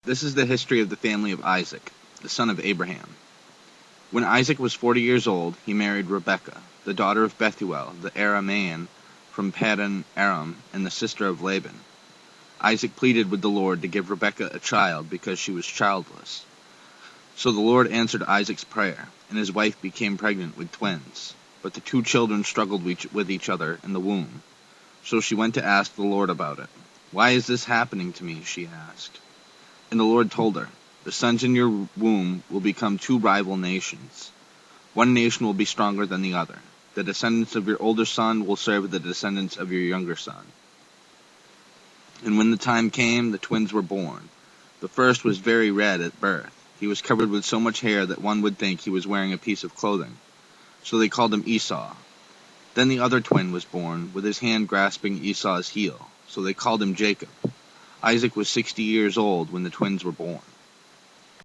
This is the history of the family of Isaac, the son of Abraham. When Isaac was 40 years old, he married Rebekah, the daughter of Bethuel, the Aramean from Paddan Aram, and the sister of Laban. Isaac pleaded with the Lord to give Rebekah a child because she was childless. So the Lord answered Isaac's prayer, and his wife became pregnant with twins. But the two children struggled with each other in the womb. So she went to ask the Lord about it. "Why is this happening to me?" she asked. And the Lord told her, "The sons in your womb will become two rival nations. One nation will be stronger than the other. The descendants of your older son will serve the descendants of your younger son." And when the time came, the twins were born. The first was very red at birth. He was covered with so much hair that one would think he was wearing a piece of clothing. So they called him Esau. Then the other twin was born, with his hand grasping Esau's heel. So they called him Jacob. Isaac was 60 years old when the twins were born.